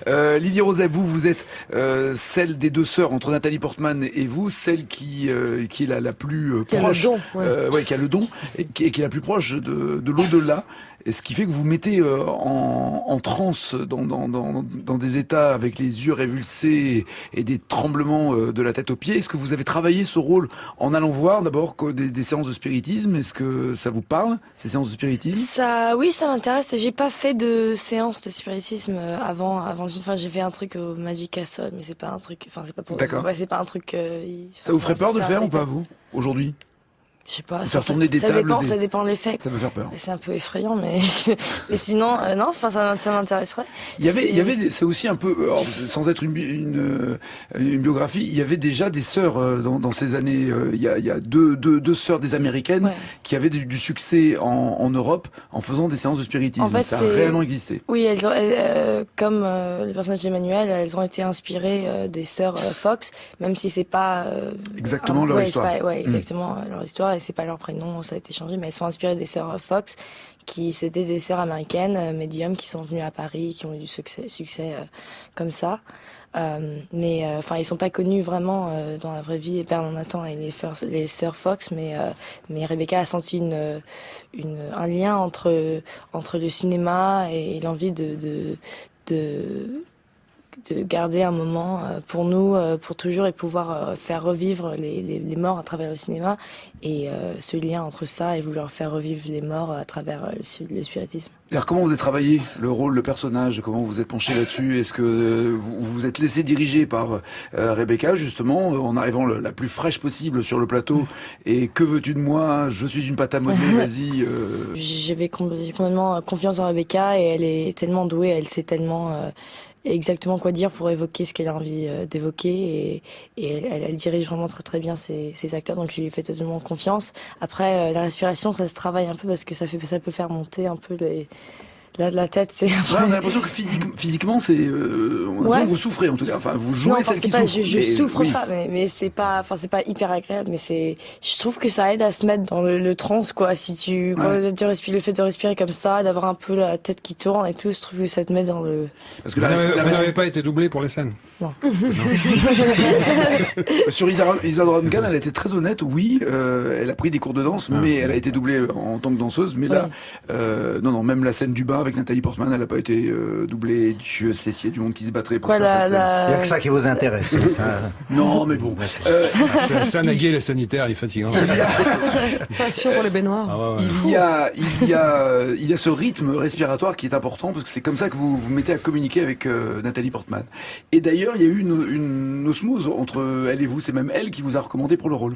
Lily Rosep, vous êtes celle des deux sœurs entre Nathalie Portman et vous, celle qui est la plus Qui a proche, le don, ouais. qui a le don et qui est la plus proche de l'au-delà. Et ce qui fait que vous mettez en transe dans des états avec les yeux révulsés et des tremblements de la tête aux pieds. Est-ce que vous avez travaillé ce rôle en allant voir d'abord des séances de spiritisme? Est-ce que ça vous parle, ces séances de spiritisme? Oui, ça m'intéresse. J'ai pas fait de séance de spiritisme avant. Enfin, j'ai fait un truc au Magic Castle, mais c'est pas un truc. Enfin, c'est pas pour. D'accord. Ouais, c'est pas un truc. Ça vous ferait peur de le faire ou pas, vous, aujourd'hui? Je sais pas. Faire tourner des tables, ça dépend de l'effet. Ça peut faire peur. C'est un peu effrayant, mais mais sinon, non. Enfin, ça m'intéresserait. Il y avait, c'est aussi un peu, alors, sans être une biographie, il y avait déjà des sœurs dans ces années. Il y a deux sœurs des Américaines qui avaient du succès en Europe en faisant des séances de spiritisme. En fait, ça a réellement existé. Oui, comme le personnage d'Emmanuel, elles ont été inspirées des sœurs Fox, même si c'est pas exactement leur histoire. Exactement leur histoire, et c'est pas leur prénom, ça a été changé, mais elles sont inspirées des sœurs Fox, qui c'était des sœurs américaines, médiums, qui sont venues à Paris, qui ont eu du succès comme ça. Mais enfin, ils sont pas connus vraiment dans la vraie vie, Père Nathan et les sœurs Fox, mais Rebecca a senti un lien entre le cinéma et l'envie de garder un moment pour nous, pour toujours, et pouvoir faire revivre les morts à travers le cinéma, et ce lien entre ça et vouloir faire revivre les morts à travers le spiritisme. Alors, comment vous avez travaillé le rôle, le personnage? Comment vous êtes penché là-dessus? Est-ce que vous vous êtes laissé diriger par Rebecca, justement, en arrivant la plus fraîche possible sur le plateau? Et que veux-tu de moi? Je suis une pâte à modeler, vas-y. J'avais complètement confiance en Rebecca, et elle est tellement douée, elle sait tellement exactement quoi dire pour évoquer ce qu'elle a envie d'évoquer, et elle dirige vraiment très très bien ses acteurs, donc je lui ai fait totalement confiance. Après, la respiration, ça se travaille un peu, parce que ça peut faire monter un peu la tête. C'est on a l'impression que physiquement, c'est vous souffrez, en tout cas. Enfin, vous jouez celle qui souffre. Je souffre pas, mais c'est pas hyper agréable, mais je trouve que ça aide à se mettre dans le trance, quoi. Si quand tu respires, le fait de respirer comme ça, d'avoir un peu la tête qui tourne et tout, je trouve que ça te met dans le. Parce que vous n'avez pas été doublé pour les scènes. Non. Sur Isadora Duncan, elle a été très honnête. Oui, elle a pris des cours de danse, mais elle a été doublée en tant que danseuse. Mais là, non, même la scène du bain avec Nathalie Portman, elle n'a pas été doublée. Dieu sait s'il y a du monde qui se battrait pour faire cette scène. Il n'y a que ça qui vous intéresse. Ça... Non, mais bon. Ça naguer les sanitaires, il est fatigant. Pas sûr pour les baignoires. Ah ouais. Il y a ce rythme respiratoire qui est important, parce que c'est comme ça que vous mettez à communiquer avec Nathalie Portman. Et d'ailleurs, il y a eu une osmose entre elle et vous. C'est même elle qui vous a recommandé pour le rôle.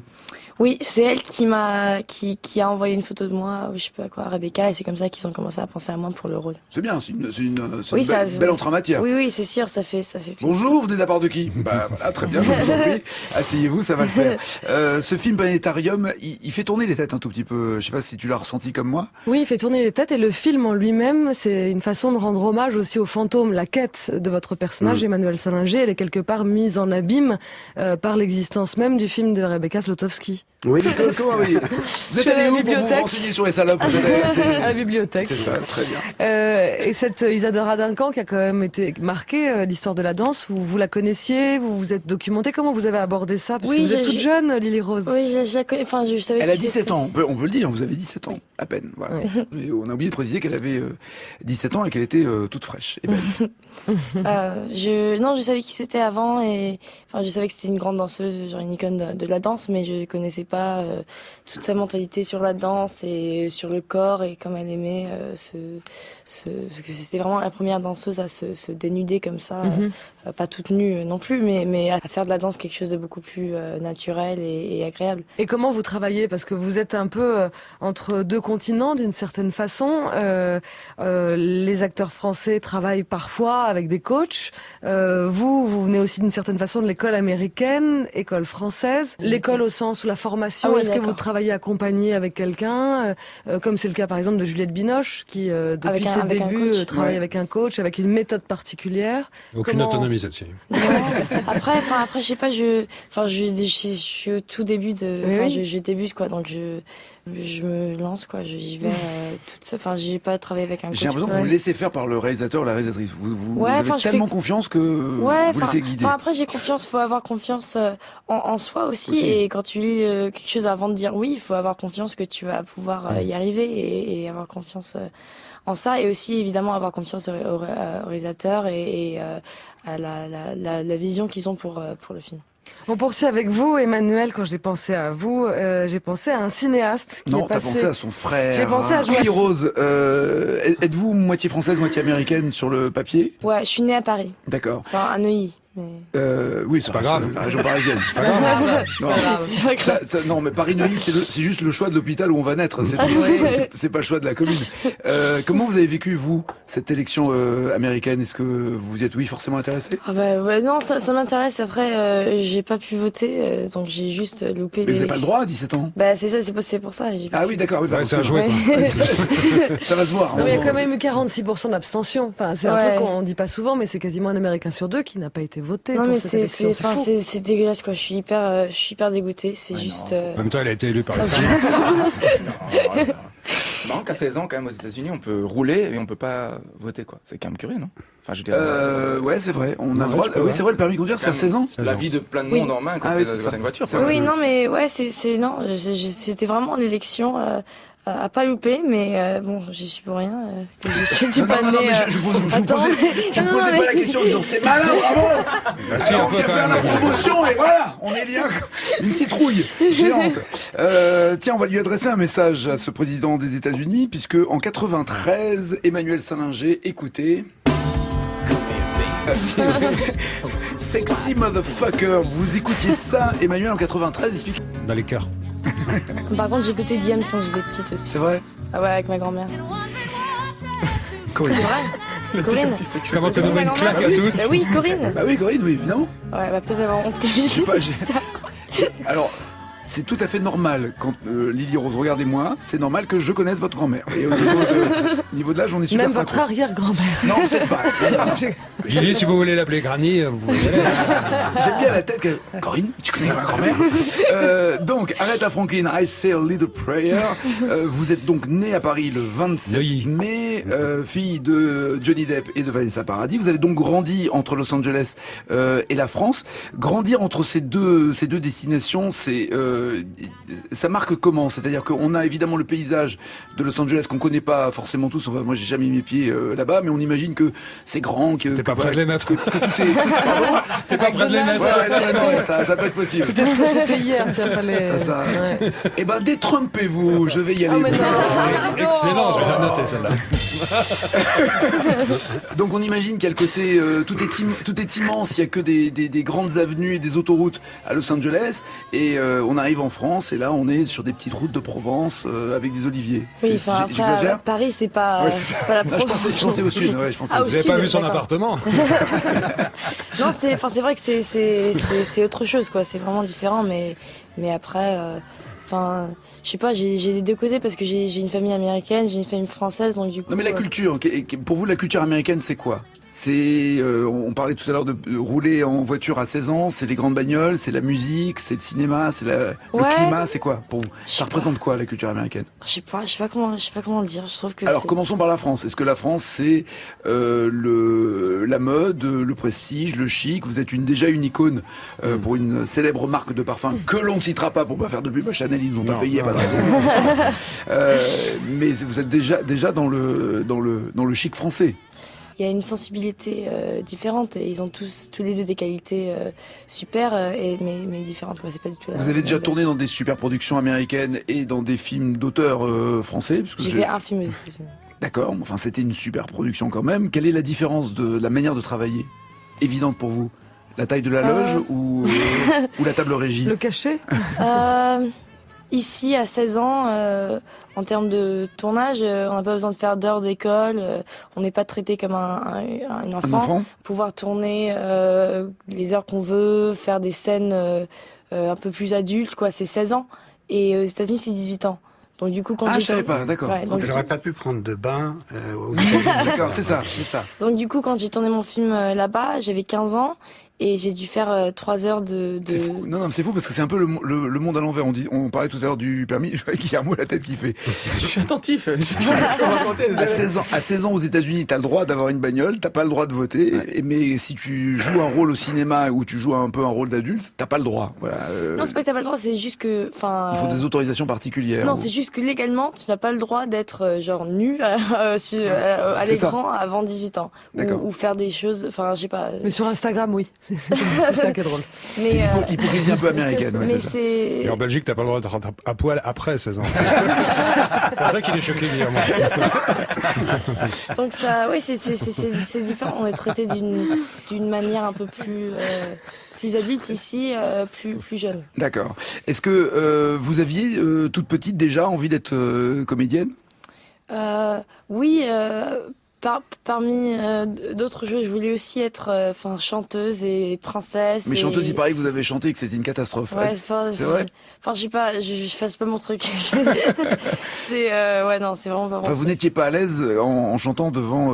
Oui, c'est elle qui a envoyé une photo de moi, je sais pas quoi, à Rebecca, et c'est comme ça qu'ils ont commencé à penser à moi pour le rôle. C'est bien, c'est une belle entrée en matière. Oui, c'est sûr, ça fait plaisir. Bonjour, vous venez de la part de qui? Bah voilà, très bien, je vous en prie. Asseyez-vous, ça va le faire. Ce film Planétarium, il fait tourner les têtes un tout petit peu. Je sais pas si tu l'as ressenti comme moi. Oui, il fait tourner les têtes, et le film en lui-même, c'est une façon de rendre hommage aussi au fantôme. La quête de votre personnage, Emmanuel Salinger, elle est quelque part mise en abîme par l'existence même du film de Rebecca Zlotowski. Oui, comment vous êtes allé où pour vous renseigner sur les salopes? À la bibliothèque. C'est ça, très bien. Et cette Isadora Duncan qui a quand même été marquée, l'histoire de la danse, vous la connaissiez, vous vous êtes documentée, comment vous avez abordé ça? Parce que vous êtes toute jeune, Lily Rose. Oui, je savais. Elle a 17 ans, on peut le dire, vous avez 17 ans, à peine. Voilà. Mais on a oublié de préciser qu'elle avait 17 ans et qu'elle était toute fraîche et belle. Je savais qui c'était avant, et enfin je savais que c'était une grande danseuse, genre une icône de la danse, mais je connaissais pas toute sa mentalité sur la danse et sur le corps, et comme elle aimait que c'était vraiment la première danseuse à se dénuder comme ça, pas toute nue non plus, mais à faire de la danse quelque chose de beaucoup plus naturel et agréable. Et comment vous travaillez? Parce que vous êtes un peu entre deux continents d'une certaine façon. Les acteurs français travaillent parfois avec des coachs. Vous venez aussi d'une certaine façon de l'école américaine, école française. L'école au sens où la formation, est-ce que vous travaillez accompagné avec quelqu'un, comme c'est le cas par exemple de Juliette Binoche, qui depuis ses débuts travaille avec un coach, avec une méthode particulière? Aucune autonomie États-Unis, ça tient. Non. Après, je sais pas, je suis au tout début je débute, quoi, donc je me lance, quoi, j'y vais toute seule. Enfin, j'ai pas travaillé avec un coach. J'ai l'impression que vous vous laissez faire par le réalisateur ou la réalisatrice. Vous avez tellement confiance que vous laissez guider. Après, j'ai confiance, faut avoir confiance en soi aussi. Et quand tu lis quelque chose avant de dire oui, il faut avoir confiance que tu vas pouvoir y arriver et avoir confiance en ça. Et aussi, évidemment, avoir confiance au réalisateur et à la vision qu'ils ont pour le film. On poursuit avec vous, Emmanuel. Quand j'ai pensé à vous, j'ai pensé à un cinéaste qui non, est passé... t'as pensé à son frère. J'ai pensé à Joël. Rose. Êtes-vous moitié française, moitié américaine sur le papier? Ouais, je suis née à Paris. D'accord. Enfin, à Neuilly. Mais... oui, c'est pas grave. La région parisienne. C'est pas grave. Non, non, mais Paris-Neuilly, c'est juste le choix de l'hôpital où on va naître. C'est pas le choix de la commune. Comment vous avez vécu, vous, cette élection américaine? Est-ce que vous y êtes, forcément intéressé? Ah bah ouais, non, ça m'intéresse. Après, j'ai pas pu voter, donc j'ai juste loupé. Mais vous n'avez pas le droit à 17 ans? Bah c'est ça, c'est pour ça. Ah oui, d'accord. Oui, ça a joué, quoi. Ça va se voir. Non, il y a quand même eu 46% d'abstention. Enfin, c'est un Ouais. truc qu'on dit pas souvent, mais c'est quasiment un Américain sur deux qui n'a pas été voté. Non pour mais cette élection. C'est fou. c'est dégueulasse, quoi. Je suis hyper dégoûtée. C'est juste. En même temps, elle a été élue par la C'est marrant qu'à 16 ans, quand même, aux États-Unis, on peut rouler et on peut pas voter, quoi. C'est quand même curieux, non? Enfin, je veux dire. Ouais, c'est vrai. On a Non, le droit. je peux Oui, pas. c'est vrai, le permis de conduire, c'est à 16 ans. La vie de plein de Oui. monde en main quand Ah oui, t'es c'est dans ça. une voiture. C'est quoi. vrai. Oui, non mais ouais, non. C'était vraiment l'élection à pas louper, mais bon, j'y suis pour rien. Je suis pas Non, née. mais je vous posais attends. je vous Non, posais mais- pas la question en disant c'est malin, bravo. Bah, si, Alors, un on peu vient quand faire la même. promotion et voilà, on est bien. Une citrouille géante. Tiens, on va lui adresser un message à ce président des États-Unis, puisque en 93, Emmanuel Salinger, écoutez. Sexy motherfucker, vous écoutiez ça, Emmanuel, en 93, explique. Dans les cœurs. Par contre, j'écoutais Diams quand j'étais petite aussi. C'est vrai? Ah ouais, avec ma grand-mère. Corinne. Corinne. Comment ça nous met une claque à tous? Bah oui, Corinne. Bah oui, Corinne, oui, évidemment. Ouais, bah peut-être avoir honte que je sais dise pas, j'ai- ça. Alors, c'est tout à fait normal quand Lily Rose, regardez-moi, c'est normal que je connaisse votre grand-mère. Et au niveau de l'âge, on est super Même votre synchro. arrière-grand-mère. Non, peut-être pas. Non, non. Lily, si vous voulez l'appeler Granny, vous pouvez. J'aime bien la tête que... Corinne, tu connais ma grand-mère Donc, Aretha Franklin, I Say a Little Prayer. Vous êtes donc née à Paris le 27 Oui. mai, fille de Johnny Depp et de Vanessa Paradis. Vous avez donc grandi entre Los Angeles et la France. Grandir entre ces deux destinations, ça marque comment? C'est-à-dire qu'on a évidemment le paysage de Los Angeles qu'on connaît pas forcément tous. Enfin, moi, j'ai jamais mis mes pieds là-bas, mais on imagine que c'est grand, que T'es pas prêt de les mettre. que tout est. Pardon. T'es pas prêt de les mettre. Ouais, non, ça peut être possible. Peut-être que c'était hier, tu vois, fallait... Ça. Ouais. Eh ben, détrompez-vous, je vais y aller. Oh, mais non. Excellent, je vais la noter celle-là. Donc on imagine qu'il y a le côté, tout est immense, il y a que des grandes avenues et des autoroutes à Los Angeles, et on arrive en France, et là on est sur des petites routes de Provence avec des oliviers. Oui, enfin après, J'exagère? Paris, c'est pas, Ouais, c'est pas la Non, je pensais au sud, ouais, je pensais Ah, au au sud. Vous avez pas sud, vu son d'accord. appartement? Non, c'est vrai que c'est autre chose, quoi. C'est vraiment différent, mais après, enfin, je sais pas, j'ai les deux côtés parce que j'ai une famille américaine, j'ai une famille française, donc du coup. Non mais la culture, pour vous la culture américaine c'est quoi? C'est, on parlait tout à l'heure de rouler en voiture à 16 ans, c'est les grandes bagnoles, c'est la musique, c'est le cinéma, c'est le Ouais. climat, c'est quoi pour vous? Je sais Ça représente quoi la culture américaine? Je sais pas comment le dire. Je trouve que Alors c'est- commençons par la France. Est-ce que la France c'est la mode, le prestige, le chic? Vous êtes déjà une icône pour une célèbre marque de parfum que l'on ne citera pas pour pas faire de pub à Chanel, ils nous ont pas Non, payé, non. pas de raison. Mais vous êtes déjà dans le chic français. il y a une sensibilité différente et ils ont tous les deux des qualités super mais différentes, quoi. C'est pas du tout. Vous avez déjà tourné dans des super productions américaines et dans des films d'auteurs français, parce que J'ai fait un film aux États-Unis. D'accord, enfin c'était une super production quand même. Quelle est la différence de la manière de travailler? Évidente pour vous? La taille de la loge ou la table régie? Le cachet? Ici, à 16 ans, en termes de tournage, on n'a pas besoin de faire d'heures d'école, on n'est pas traité comme un Un enfant. enfant? Pouvoir tourner les heures qu'on veut, faire des scènes un peu plus adultes, quoi, c'est 16 ans. Et aux États-Unis, c'est 18 ans. Donc du coup, quand Ah, j'ai je savais tourné- pas, d'accord. Ouais, donc, Donc, elle n'aurait pas pu prendre de bain aux États-Unis. D'accord, c'est ça, c'est ça. donc du coup, quand j'ai tourné mon film là-bas, j'avais 15 ans et j'ai dû faire 3 heures de... C'est fou. Non, non, c'est fou parce que c'est un peu le monde à l'envers. On parlait tout à l'heure du permis. Je vois Guillermo la tête qui fait. Je suis attentif. À 16 ans aux États-Unis, t'as le droit d'avoir une bagnole, t'as pas le droit de voter. Mais si tu joues un rôle au cinéma ou tu joues un peu un rôle d'adulte, t'as pas le droit. Voilà. Non, c'est pas que t'as pas le droit, c'est juste que... Il faut des autorisations particulières. Non, c'est juste que légalement, tu n'as pas le droit d'être genre nu à C'est l'écran avant 18 ans. D'accord. Ou faire des choses... Enfin, je sais pas... Mais sur Instagram, oui. C'est ça qui est drôle. Mais, C'est l'hypocrisie un peu américaine. Ouais, mais c'est ça. c'est... Et en Belgique, t'as pas le droit d'être à poil après 16 ans. C'est pour ça qu'il est choqué, Guillermo. Donc ça, oui, c'est différent. On est traité d'une manière un peu plus adulte ici, plus jeune. D'accord. Est-ce que vous aviez toute petite déjà envie d'être comédienne? Oui, parmi d'autres choses, je voulais aussi être chanteuse et princesse. Mais et... chanteuse, il paraît que vous avez chanté et que c'était une catastrophe. Ouais, c'est vrai. Enfin, je sais pas, je fasse pas mon truc. C'est ouais, non, c'est vraiment pas mon Enfin, vous truc. n'étiez pas à l'aise en chantant devant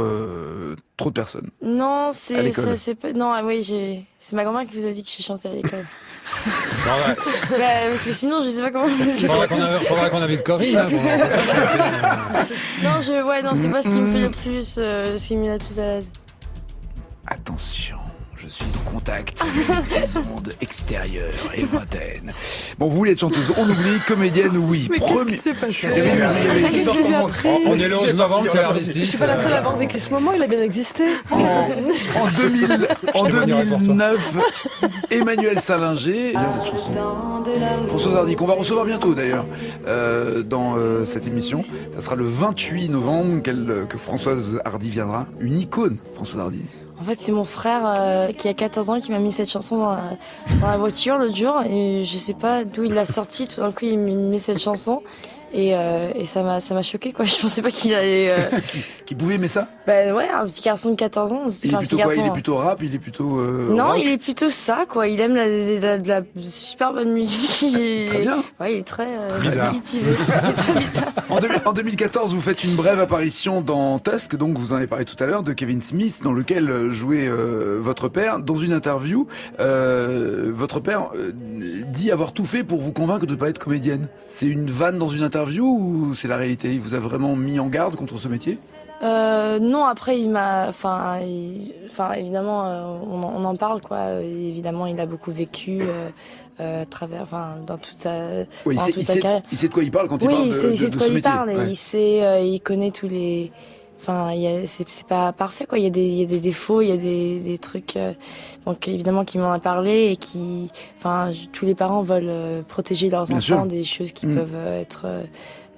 trop de personnes. Non, À c'est l'école. ça, c'est pas. Non, ah oui, c'est ma grand-mère qui vous a dit que je chantais à l'école. Faudra, Bah, parce que sinon, je sais pas comment. faudra qu'on invite Corinne. Hein, Non, non, c'est pas ce qui me fait le plus, ce qui me met le plus à l'aise. Attention, je suis en contact avec des ondes extérieures et lointaines. Bon, vous voulez être chanteuse, on oublie, comédienne, oui. Mais qu'est-ce qui s'est passé Il y avait une musique, il y avait- Qu'est-ce qu'il lui a appris on est le 11 novembre, c'est Je l'armistice. suis pas la seule à avoir vécu ce moment, il a bien existé. En 2000, en témoignerai pour toi. 2009, Emmanuel Salinger, bien cette chanson. Françoise Hardy, qu'on va recevoir bientôt d'ailleurs dans cette émission. Ça sera le 28 novembre que Françoise Hardy viendra. Une icône, Françoise Hardy. En fait, c'est mon frère qui a 14 ans qui m'a mis cette chanson dans la voiture l'autre jour et je sais pas d'où il l'a sortie. Tout d'un coup, il m'a mis cette chanson et ça m'a choqué quoi. Je pensais pas qu'il allait. Qui pouvait aimer ça? Ouais, un petit garçon de 14 ans. Il est un plutôt petit quoi? garçon, Il est plutôt rap? Il est plutôt Non, rock? il est plutôt ça quoi. Il aime de la super bonne musique. Très bien. Ouais, il est très Bizarre. cultivé. Il est très bizarre. En 2014, vous faites une brève apparition dans Tusk, donc vous en avez parlé tout à l'heure, de Kevin Smith, dans lequel jouait votre père. Dans une interview, votre père dit avoir tout fait pour vous convaincre de ne pas être comédienne. C'est une vanne dans une interview ou c'est la réalité? Il vous a vraiment mis en garde contre ce métier? Non, après il m'a, évidemment, on en parle quoi. Évidemment, il a beaucoup vécu à travers, dans toute sa, Oui, toute sa carrière. il sait de quoi il parle quand il parle Oui, de il sait de quoi ce il métier. parle et Ouais. il sait, il connaît tous les. C'est pas parfait quoi. Il y a des défauts, il y a des trucs. Donc évidemment qu'il m'en a parlé et tous les parents veulent protéger leurs Bien enfants sûr. des choses qui peuvent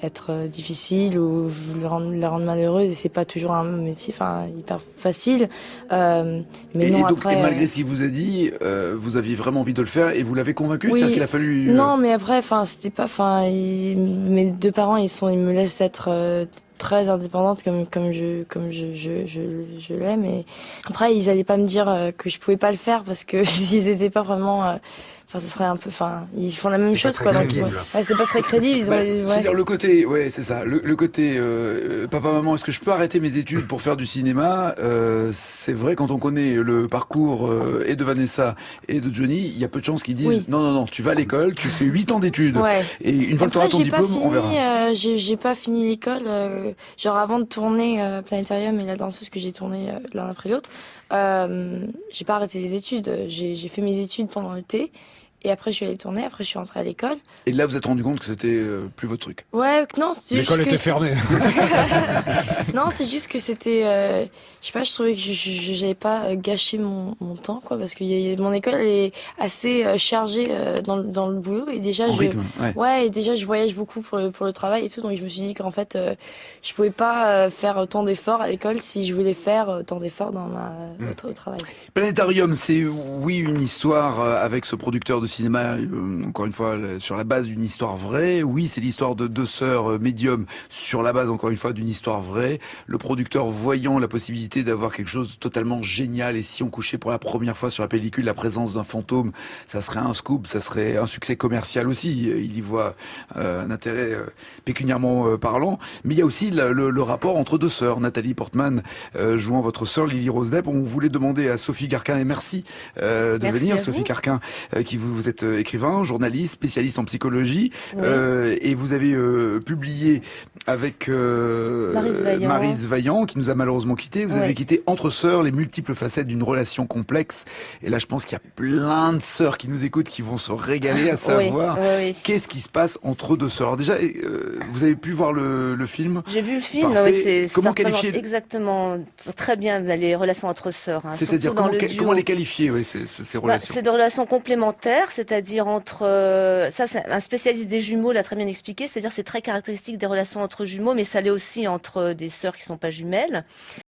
être difficiles ou la rendre malheureuse et c'est pas toujours un métier hyper facile mais non Donc, après et malgré ce qu'il vous a dit, vous aviez vraiment envie de le faire et vous l'avez convaincu, Oui. c'est-à-dire qu'il a fallu non mais après c'était pas mes deux parents ils me laissent être très indépendante comme je l'aime et après ils allaient pas me dire que je pouvais pas le faire parce que s'ils étaient pas vraiment ça serait un peu ils font la même C'est pas chose très quoi donc crédible. ouais, c'était pas très crédible C'est-à-dire le côté, ouais, c'est ça. Le côté, papa, maman, est-ce que je peux arrêter mes études pour faire du cinéma? C'est vrai quand on connaît le parcours et de Vanessa et de Johnny, il y a peu de chances qu'ils disent Oui. non, tu vas à l'école, tu fais 8 ans d'études ouais. et une fois que tu auras Après, ton diplôme, on verra. j'ai pas fini l'école. Genre avant de tourner Planétarium et La Danseuse que j'ai tourné l'un après l'autre, j'ai pas arrêté les études. J'ai fait mes études pendant l'été et après je suis allée tourner. Après je suis rentrée à l'école. Et là, vous vous êtes rendu compte que c'était plus votre truc. Ouais, non, c'était juste L'école que était fermée. non, c'est juste que c'était, je sais pas, je trouvais que j'avais pas gâché mon temps, quoi, parce que mon école est assez chargée dans le boulot et déjà En rythme, ouais. ouais, et déjà je voyage beaucoup pour le travail et tout, donc je me suis dit qu'en fait, je pouvais pas faire autant d'efforts à l'école si je voulais faire autant d'efforts dans au travail. Planétarium, c'est oui une histoire avec ce producteur de de cinéma, encore une fois, sur la base d'une histoire vraie. Oui, c'est l'histoire de deux sœurs médiums sur la base, encore une fois, d'une histoire vraie. Le producteur voyant la possibilité d'avoir quelque chose de totalement génial, et si on couchait pour la première fois sur la pellicule la présence d'un fantôme, ça serait un scoop, ça serait un succès commercial aussi. Il y voit un intérêt pécuniairement parlant. Mais il y a aussi le rapport entre deux sœurs. Nathalie Portman jouant votre sœur Lily Rose Depp. On voulait demander à Sophie Carquin, et merci de venir, Sophie Carquin, qui vous êtes écrivain, journaliste, spécialiste en psychologie, et vous avez publié avec Maryse Vaillant, qui nous a malheureusement quittés. Vous avez quitté Entre sœurs, les multiples facettes d'une relation complexe. Et là, je pense qu'il y a plein de sœurs qui nous écoutent, qui vont se régaler à savoir qu'est-ce qui se passe entre deux sœurs. Alors déjà, vous avez pu voir le film? J'ai vu le film, comment qualifier exactement très bien les relations entre sœurs. C'est-à-dire comment les qualifier, ces relations? C'est des relations complémentaires, c'est-à-dire entre... ça, c'est un spécialiste des jumeaux l'a très bien expliqué, c'est-à-dire c'est très caractéristique des relations entre jumeaux, mais ça l'est aussi entre des sœurs qui sont pas jumelles.